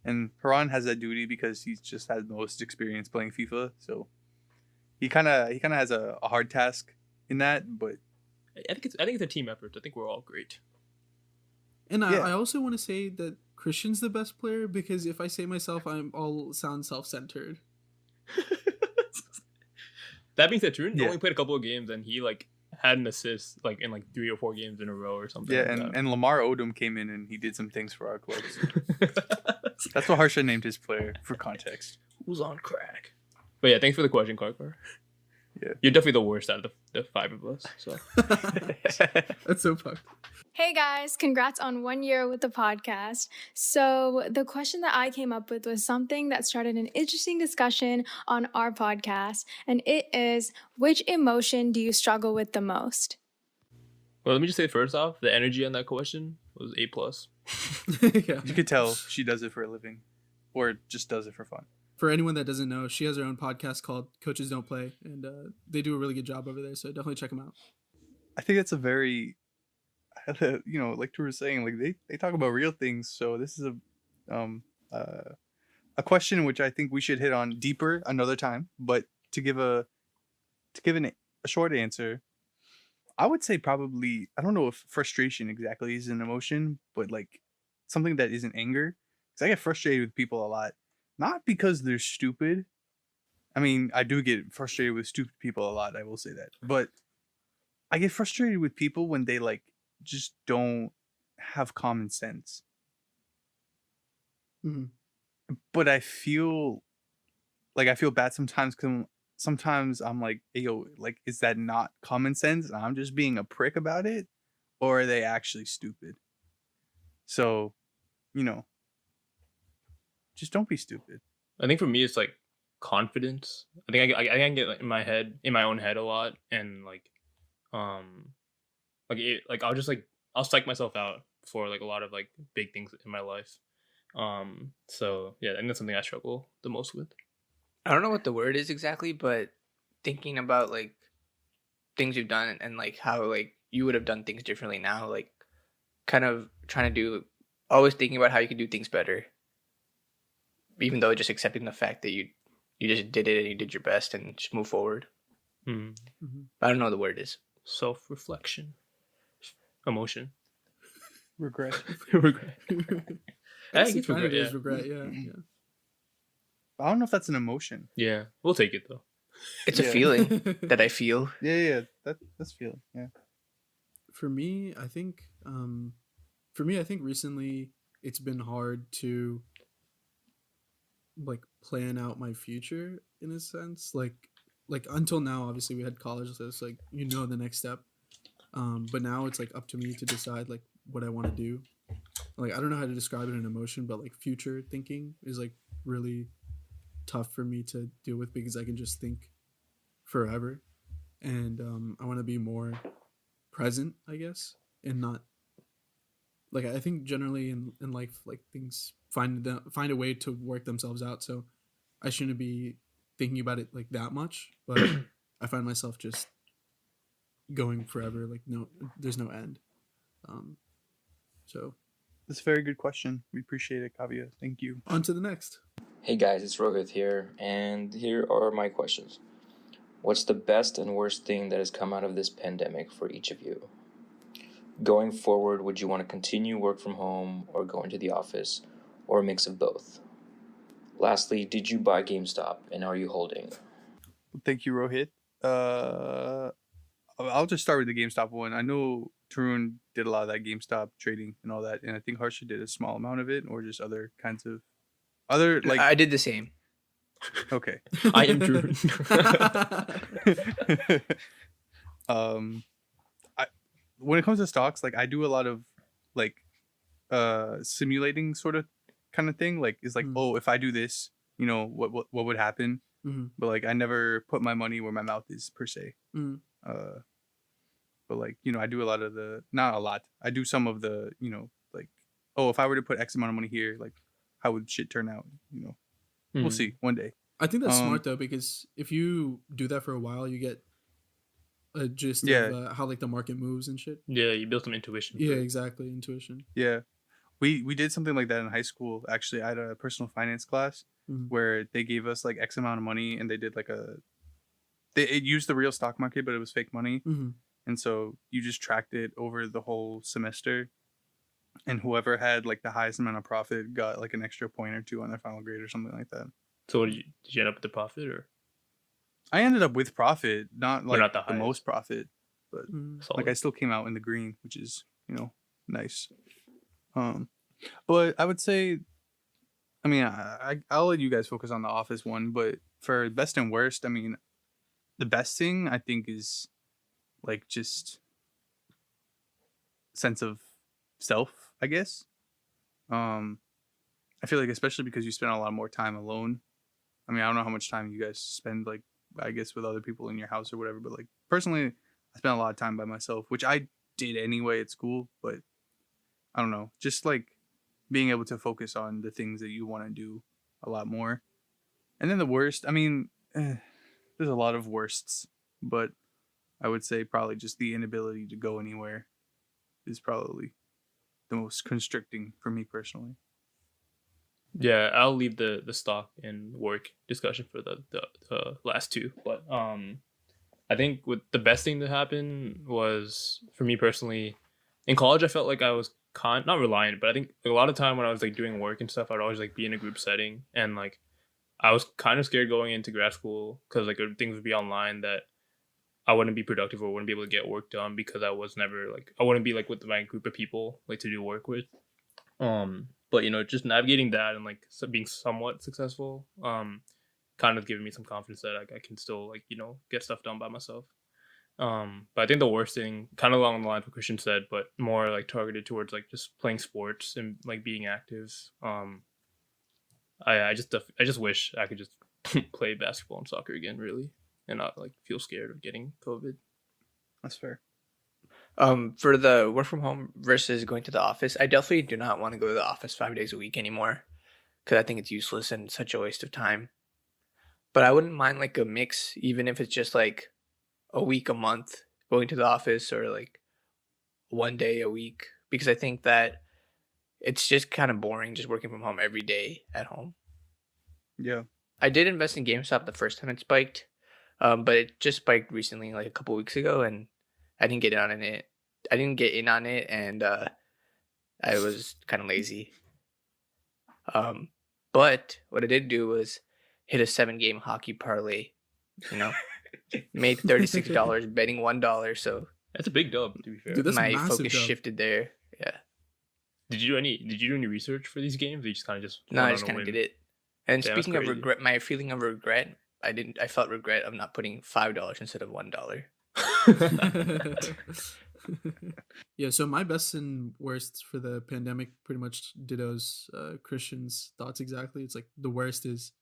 And Haran has that duty because he's just had the most experience playing FIFA, so he kind of has a hard task in that. But I think it's a team effort. I think we're all great. And I also want to say that Christian's the best player, because if I say myself, I'll sound self-centered. That being said, Tarun only played a couple of games, and he like had an assist like in like 3 or 4 games in a row or something. Yeah, like and Lamar Odom came in and he did some things for our clubs. That's what Harsha named his player, for context. Who's on crack? But yeah, thanks for the question, Karkar. Yeah, you're definitely the worst out of the 5 of us. So that's so fucked. Hey guys, congrats on 1 year with the podcast. So the question that I came up with was something that started an interesting discussion on our podcast, and it is, which emotion do you struggle with the most? Well, let me just say first off, the energy on that question was A+. Yeah. You could tell she does it for a living, or just does it for fun. For anyone that doesn't know, she has her own podcast called Coaches Don't Play, and they do a really good job over there, so definitely check them out. I think that's a very, you know, like you were saying, like they talk about real things. So this is a question which I think we should hit on deeper another time. But to give a short answer, I would say probably, I don't know if frustration exactly is an emotion, but like something that isn't anger. Because I get frustrated with people a lot, not because they're stupid. I mean, I do get frustrated with stupid people a lot, I will say that. But I get frustrated with people when they like just don't have common sense. Mm-hmm. But I feel bad sometimes sometimes I'm like, hey, yo, like, is that not common sense? And I'm just being a prick about it, or are they actually stupid? So, you know, just don't be stupid. I think for me, it's like confidence. I think I can get like, in my own head a lot, and like I'll psych myself out for like a lot of like big things in my life. So yeah, I think that's something I struggle the most with. I don't know what the word is exactly, but thinking about like things you've done and like how like you would have done things differently now, like kind of trying to do, always thinking about how you can do things better, even though just accepting the fact that you just did it and you did your best and just move forward. Mm-hmm. I don't know what the word is. Self-reflection, emotion, regret. Regret. I think it is regret. Yeah. I don't know if that's an emotion. Yeah, we'll take it though. It's a feeling that I feel. Yeah, that's feeling. Yeah. For me, I think recently it's been hard to like plan out my future in a sense. Like until now, obviously we had college, so it's like the next step. But now it's like up to me to decide like what I want to do. Like I don't know how to describe it in emotion, but like future thinking is like really tough for me to deal with because I can just think forever, and I want to be more present, I guess, and not like I think generally in life like things find a way to work themselves out. So I shouldn't be thinking about it like that much, but I find myself just going forever. Like there's no end. So that's a very good question. We appreciate it, Kavya. Thank you. On to the next. Hey guys, it's Rohit here, and here are my questions. What's the best and worst thing that has come out of this pandemic for each of you? Going forward, would you want to continue work from home or go into the office, or a mix of both? Lastly, did you buy GameStop, and are you holding? Thank you, Rohit. I'll just start with the GameStop one. I know Tarun did a lot of that GameStop trading and all that, and I think Harsha did a small amount of it, or just other kinds of like. I did the same. Okay. I am Tarun. When it comes to stocks, like I do a lot of like simulating sort of kind of thing. Like it's like, oh, if I do this, what would happen? Mm-hmm. But like I never put my money where my mouth is per se. Mm-hmm. But like I do a lot of not a lot. I do some of the like, oh, if I were to put X amount of money here, like how would shit turn out? We'll see one day. I think that's smart though, because if you do that for a while, you get a gist of how like the market moves and shit. Yeah, you build some intuition. Yeah, exactly, intuition. Yeah, we did something like that in high school. Actually, I had a personal finance class where they gave us like X amount of money, and they did like it used the real stock market, but it was fake money, and so you just tracked it over the whole semester, and whoever had like the highest amount of profit got like an extra point or two on their final grade or something like that. So did you end up with the profit, or? I ended up with profit, not like not the most profit, but like I still came out in the green, which is nice. But I would say, I mean, I'll let you guys focus on the office one, but for best and worst, I mean, the best thing I think is like just sense of self, I guess. I feel like especially because you spend a lot more time alone. I mean, I don't know how much time you guys spend like, I guess, with other people in your house or whatever, but like personally, I spent a lot of time by myself, which I did anyway at school, but I don't know, just like being able to focus on the things that you want to do a lot more. And then the worst, I mean, there's a lot of worsts, but I would say probably just the inability to go anywhere is probably the most constricting for me personally. Yeah, I'll leave the stock and work discussion for the last two. But I think with the best thing that happened was, for me personally, in college I felt like I was not reliant, but I think a lot of time when I was like doing work and stuff, I'd always like be in a group setting, and like I was kind of scared going into grad school because like things would be online that I wouldn't be productive or wouldn't be able to get work done because I wouldn't be like with my group of people like to do work with. But just navigating that and like being somewhat successful kind of giving me some confidence that I can still like, get stuff done by myself. But I think the worst thing, kind of along the lines of what Christian said, but more like targeted towards like just playing sports and like being active. I just wish I could just play basketball and soccer again, really, and not like feel scared of getting COVID. That's fair. For the work from home versus going to the office, I definitely do not want to go to the office 5 days a week anymore, because I think it's useless and such a waste of time. But I wouldn't mind like a mix, even if it's just like a week a month going to the office, or like 1 day a week, because I think that it's just kind of boring just working from home every day at home. Yeah. I did invest in GameStop the first time it spiked, but it just spiked recently, like a couple weeks ago, and I didn't get in on it. And I was kind of lazy. But what I did do was hit a 7-game hockey parlay. Made $36 betting $1. So that's a big dub, to be fair. Dude, that's my massive focus dub. shifted there. Yeah. Did you do any research for these games? Or you just kind of No, I just kind of did it. And Damn, speaking of that's regret, my feeling of regret, I felt regret of not putting $5 instead of $1. Yeah, so my best and worst for the pandemic pretty much dittos Christian's thoughts exactly. It's like the worst is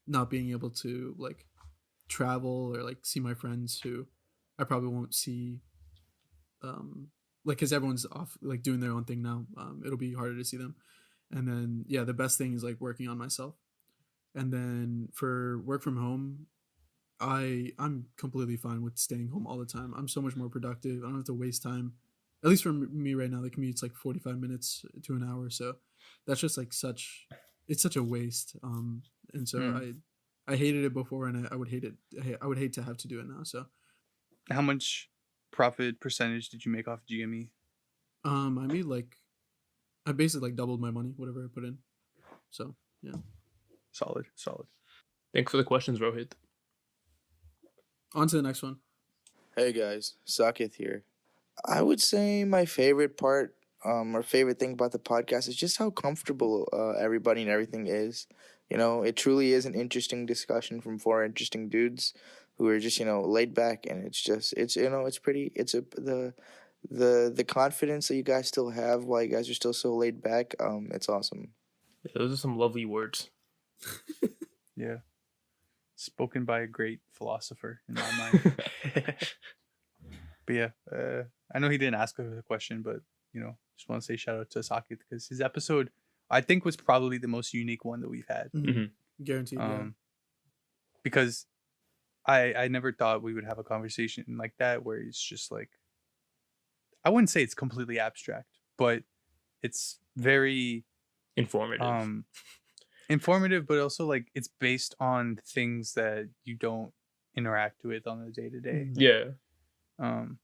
not being able to like travel or like see my friends who I probably won't see like because everyone's off like doing their own thing now. It'll be harder to see them. And then yeah, the best thing is like working on myself. And then for work from home, I'm completely fine with staying home all the time. I'm so much more productive. I don't have to waste time. At least for me right now, the commute's like 45 minutes to an hour. So that's just like it's such a waste. And so I hated it before, and I would hate it. I would hate to have to do it now. So how much profit percentage did you make off GME? I basically like doubled my money, whatever I put in. So yeah. Solid. Thanks for the questions, Rohit. On to the next one. Hey guys, Sakith here. I would say my favorite part, or favorite thing about the podcast is just how comfortable everybody and everything is. It truly is an interesting discussion from 4 interesting dudes who are just, laid back, and the confidence that you guys still have while you guys are still so laid back, it's awesome. Yeah, those are some lovely words. Yeah. Spoken by a great philosopher in my mind. But yeah, I know he didn't ask a question, but just want to say shout out to Sakith because his episode I think was probably the most unique one that we've had. Mm-hmm. Guaranteed. Yeah. Because I never thought we would have a conversation like that where it's just like, I wouldn't say it's completely abstract, but it's very informative, but also like it's based on things that you don't interact with on a day-to-day. Yeah. And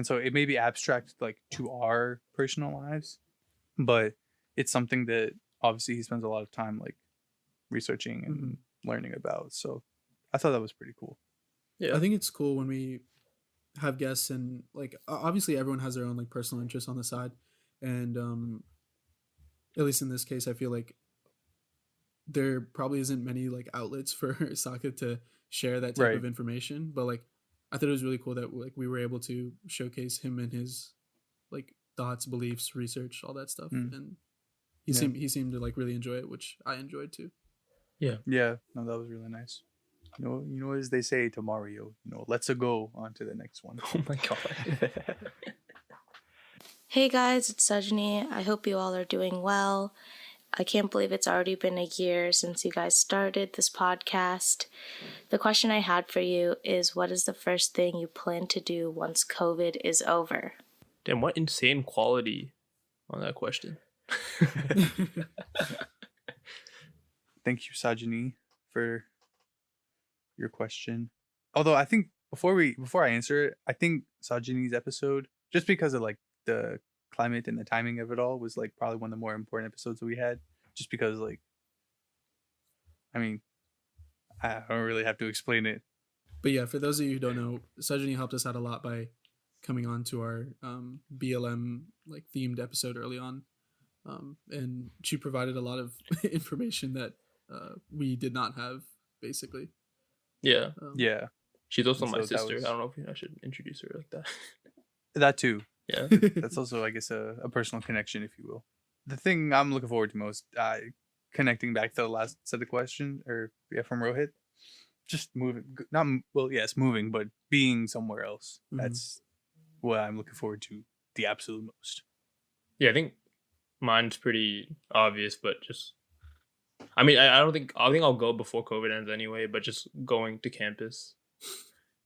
so it may be abstract like to our personal lives, but it's something that obviously he spends a lot of time like researching and learning about. So I thought that was pretty cool. Yeah, I think it's cool when we have guests and like obviously everyone has their own like personal interests on the side, and at least in this case I feel like there probably isn't many like outlets for Saka to share that type of information, but like I thought it was really cool that like we were able to showcase him and his like thoughts, beliefs, research, all that stuff, and he seemed to like really enjoy it, which I enjoyed too. Yeah, no, that was really nice. You know, as they say to Mario, let's go on to the next one. Oh my god. Hey guys, it's Sajani. I hope you all are doing well. I can't believe it's already been a year since you guys started this podcast. The question I had for you is, what is the first thing you plan to do once COVID is over? Damn, what insane quality on that question. Thank you, Sajani, for your question. Although I think before I answer it, I think Sajani's episode, just because of like the climate and the timing of it all, was like probably one of the more important episodes that we had, just because like, I mean, I don't really have to explain it. But yeah, for those of you who don't know, Sajani helped us out a lot by coming on to our BLM like themed episode early on, and she provided a lot of information that we did not have, basically. Yeah. Yeah. She's also And my so that sister. was- I don't know if I should introduce her like that. That too. Yeah. That's also, I guess, a personal connection, if you will. The thing I'm looking forward to most, connecting back to the last set of questions, from Rohit, just moving, yes, moving, but being somewhere else. Mhm. That's what I'm looking forward to the absolute most. Yeah, I think mine's pretty obvious, but just, I mean, I think I'll go before COVID ends anyway, but just going to campus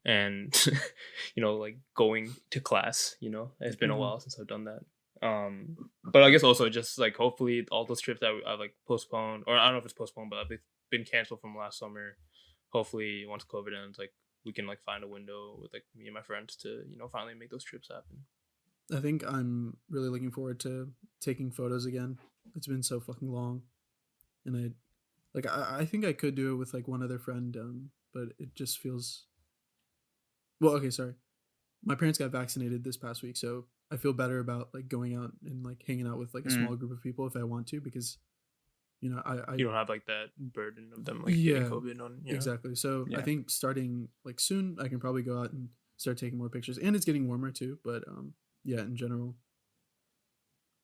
and, like going to class, it's been a Mhm. while since I've done that. But I guess also just like hopefully all those trips that I've like postponed, or I don't know if it's postponed, but they've been canceled from last summer. Hopefully once COVID ends, like we can like find a window with like me and my friends to, finally make those trips happen. I think I'm really looking forward to taking photos again. It's been so fucking long, and I think I could do it with like one other friend, but it just feels. Well, okay, sorry. My parents got vaccinated this past week, so I feel better about like going out and like hanging out with like a small group of people if I want to, because I You don't have like that burden of them like yeah, getting COVID on. exactly. So I Yeah. think starting like soon, I can probably go out and start taking more pictures, and it's getting warmer too. But yeah, in general,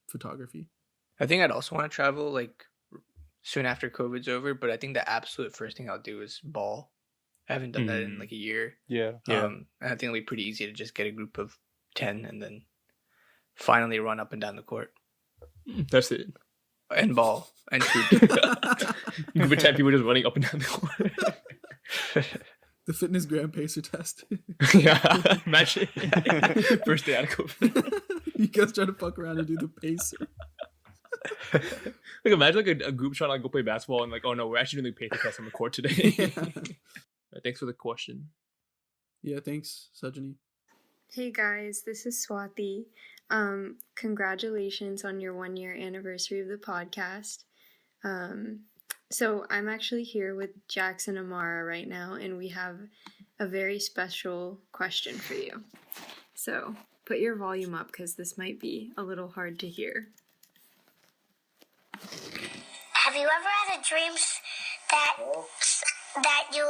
photography. I think I'd also want to travel like soon after COVID's over, but I think the absolute first thing I'll do is ball. I haven't done that in like a year. Yeah. And I think it'll be pretty easy to just get a group of 10 and then finally run up and down the court That's it. and ball and shoot. Group of 10 people just running up and down the court. The fitness gram pacer test. Yeah, imagine. First day out of COVID. You guys try to fuck around and do the pacer. Like imagine like a group trying to like go play basketball and like, oh no, we're actually doing the pacer test on the court today. Thanks for the question. Yeah, thanks, Sajani. Hey guys, this is Swati. Congratulations on your 1-year anniversary of the podcast. So I'm actually here with Jackson Amara right now, and we have a very special question for you. So put your volume up because this might be a little hard to hear. Have you ever had a dream that you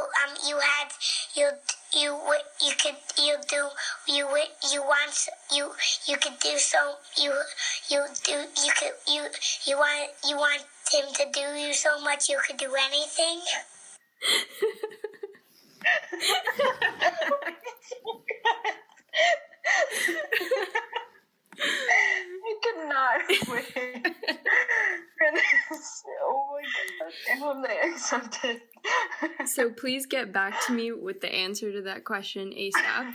want him to do you so much you could do anything? I could not wait for this. Oh my god. I hope they accept it. So please get back to me with the answer to that question ASAP.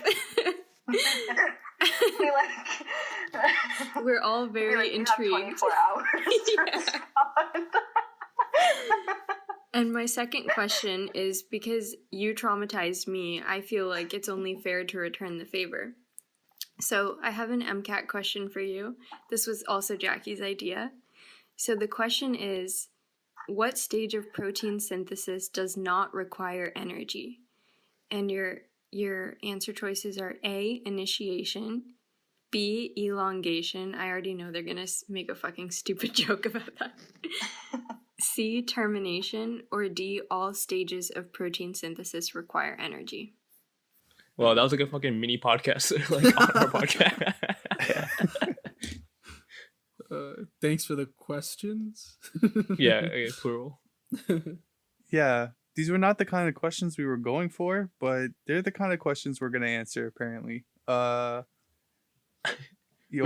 We're all very intrigued. You have 24 hours to respond. And my second question is, because you traumatized me, I feel like it's only fair to return the favor. So I have an MCAT question for you. This was also Jackie's idea. So the question is, what stage of protein synthesis does not require energy? And your answer choices are A, initiation, B, elongation. I already know they're gonna make a fucking stupid joke about that. C, termination, or D, all stages of protein synthesis require energy. Well, that was like a fucking mini podcast, like on our podcast. Thanks for the questions. Yeah, okay, plural. Yeah, these were not the kind of questions we were going for, but they're the kind of questions we're gonna answer apparently. We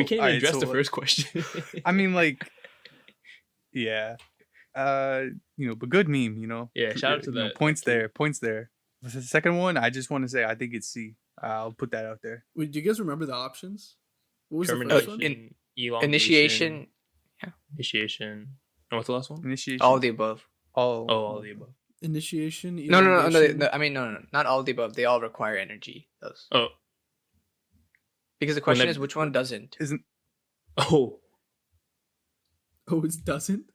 can't even address the first question. I mean, like, yeah, but good meme, Yeah, shout out to that. Points there. The second one, I just want to say I think it's C. I'll put that out there. Wait, do you guys remember the options? What was the first one? Termination, Initiation. Yeah. Initiation. And what's the last one? Initiation. All the above. All the above. Initiation. No. elongation? I mean, no. Not all the above. They all require energy. Those. Oh. Because the question is, which one doesn't? Oh, it doesn't?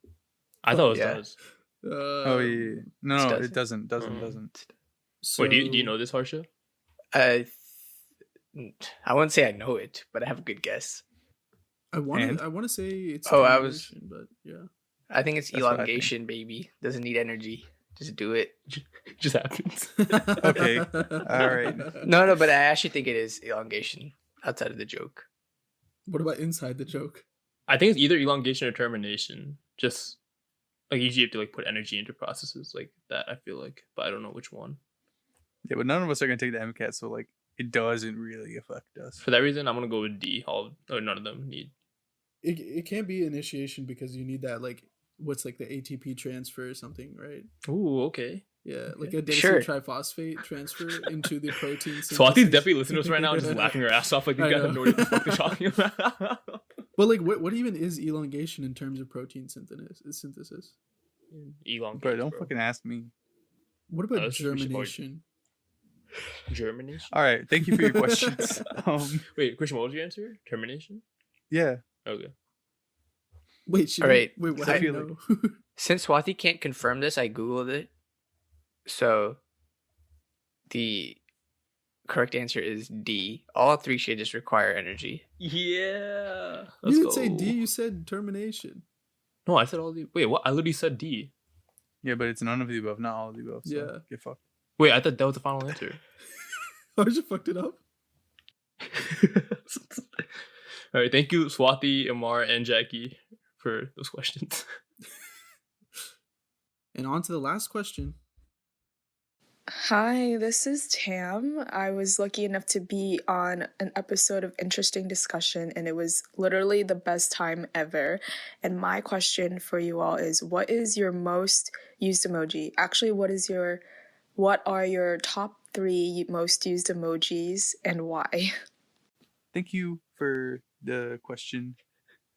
I thought it Yeah. does. Yeah. No, it doesn't. So, Wait, do you know this, Harsha? I wouldn't say I know it, but I have a good guess. I want to say it's I was termination, but yeah. I think it's elongation, baby. Doesn't need energy. Just do it. Just happens. Okay. All right. No, but I actually think it is elongation outside of the joke. What about inside the joke? I think it's either elongation or termination. Just like usually you have to like put energy into processes like that, I feel like. But I don't know which one. Yeah, but none of us are gonna take the MCAT, so like it doesn't really affect us. For that reason, I'm gonna go with D. None of them need. It can't be initiation because you need that like what's like the ATP transfer or something, right? Ooh, okay. Yeah, like a adenosine triphosphate transfer into the protein. Swati's definitely listening to us right now, just laughing her ass off like you guys have no idea what the fuck they're talking about. But like, what even is elongation in terms of protein synthesis? Elongation. Bro, don't fucking ask me. What about germination? Germination. All right, thank you for your questions. Wait, Christian, what was your answer? Termination. Yeah. Okay. Wait. All right. Wait. What? I know. Since Swati can't confirm this, I googled it. So, the correct answer is D. All three stages require energy. Yeah. You didn't say D. You said termination. No, I said all the. Wait, what? I literally said D. Yeah, but it's none of the above, not all of the above. So Yeah. Get fucked. Wait, I thought that was the final answer. How did you fucked it up? All right, thank you, Swati, Amar, and Jackie, for those questions. And on to the last question. Hi, this is Tam. I was lucky enough to be on an episode of Interesting Discussion, and it was literally the best time ever. And my question for you all is, what is your most used emoji? Actually, what are your top 3 most used emojis and why? Thank you for the question.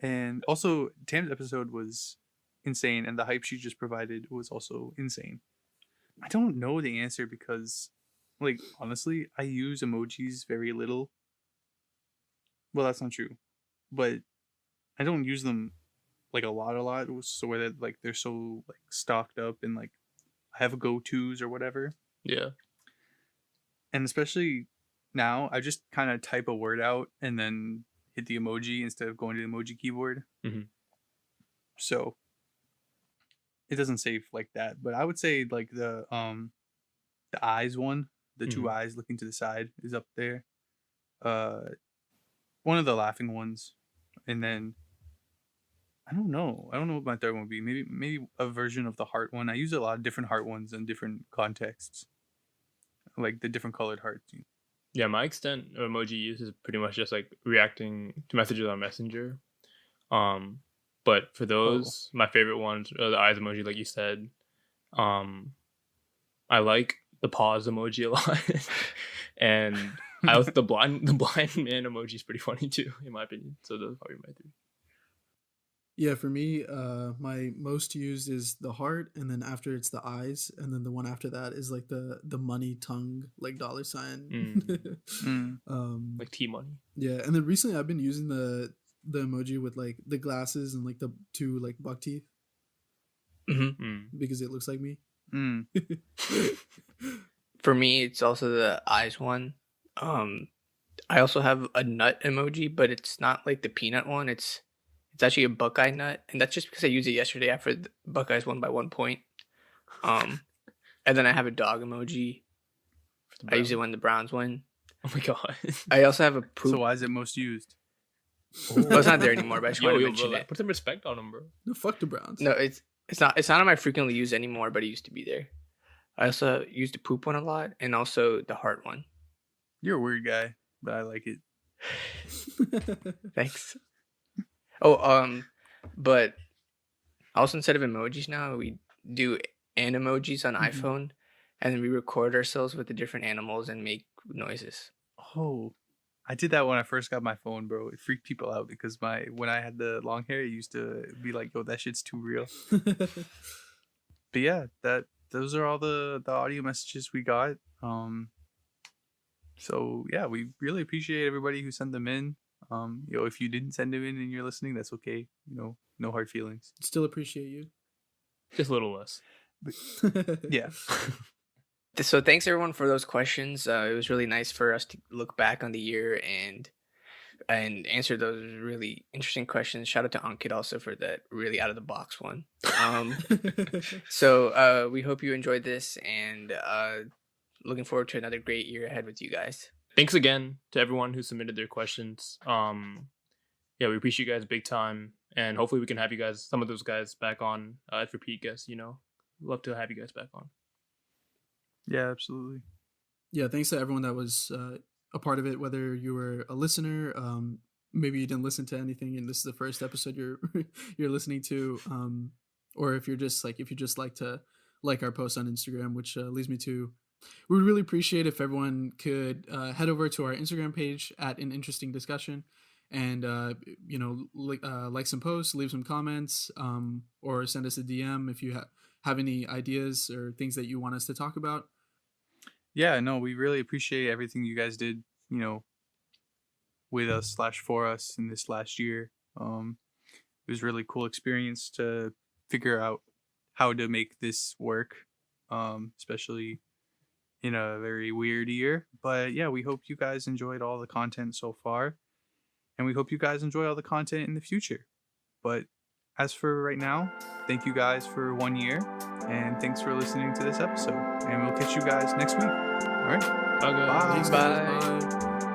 And also, Tam's episode was insane, and the hype she just provided was also insane. I don't know the answer because, like, honestly, I use emojis very little. Well, that's not true. But I don't use them, like, a lot, so where that, like, they're so, like, stocked up and, like, I have go-tos or whatever. Yeah. And especially now, I just kind of type a word out and then hit the emoji instead of going to the emoji keyboard. Mm-hmm. So it doesn't save like that. But I would say like the eyes one, the 2 eyes looking to the side is up there. One of the laughing ones, and then I don't know what my third one would be. Maybe a version of the heart one. I use a lot of different heart ones in different contexts, like the different colored hearts. Yeah, my extent of emoji use is pretty much just like reacting to messages on Messenger. But for those, my favorite ones are the eyes emoji, like you said. I like the pause emoji a lot, and I also the blind man emoji is pretty funny too, in my opinion. So those are probably my 3. Yeah, for me, my most used is the heart, and then after it's the eyes, and then the one after that is like the money tongue, like $sign. Like T-money. Yeah, and then recently I've been using the emoji with like the glasses and like the 2 like buck teeth, because it looks like me. For me, it's also the eyes one. I also have a nut emoji, but it's not like the peanut one. It's actually a Buckeye nut, and that's just because I used it yesterday after the Buckeyes won by 1 point. And then I have a dog emoji. I use it when the Browns win. Oh my god! I also have a poop. So why is it most used? Well, it's not there anymore, but I just wanted to mention it. Put some respect on them, bro. No, fuck the Browns. No, it's not on my frequently used anymore, but it used to be there. I also use the poop one a lot, and also the heart one. You're a weird guy, but I like it. Thanks. Oh, but also instead of emojis now, we do animojis on iPhone, and then we record ourselves with the different animals and make noises. Oh, I did that when I first got my phone, bro. It freaked people out because when I had the long hair, it used to be like, yo, that shit's too real. But yeah, those are all the audio messages we got. So yeah, we really appreciate everybody who sent them in. If you didn't send them in and you're listening, that's okay. No hard feelings. Still appreciate you. Just a little less. Yeah. So thanks everyone for those questions. It was really nice for us to look back on the year and and answered those really interesting questions. Shout out to Ankit also for that really out of the box one. So we hope you enjoyed this, and looking forward to another great year ahead with you guys. Thanks again to everyone who submitted their questions. Yeah, we appreciate you guys big time, and hopefully we can have you guys, some of those guys, back on as repeat guests. Love to have you guys back on. Yeah, absolutely. Yeah, thanks to everyone that was a part of it, whether you were a listener, maybe you didn't listen to anything and this is the first episode you're listening to, or if you just like to like our post on Instagram, which leads me to, we would really appreciate if everyone could head over to our Instagram page at An Interesting Discussion and like some posts, leave some comments, or send us a DM if you have any ideas or things that you want us to talk about. Yeah, no, we really appreciate everything you guys did, with us / for us in this last year. It was a really cool experience to figure out how to make this work, especially in a very weird year. But yeah, we hope you guys enjoyed all the content so far, and we hope you guys enjoy all the content in the future. But as for right now, thank you guys for 1 year, and thanks for listening to this episode. And we'll catch you guys next week. All right. Bye, guys. Bye.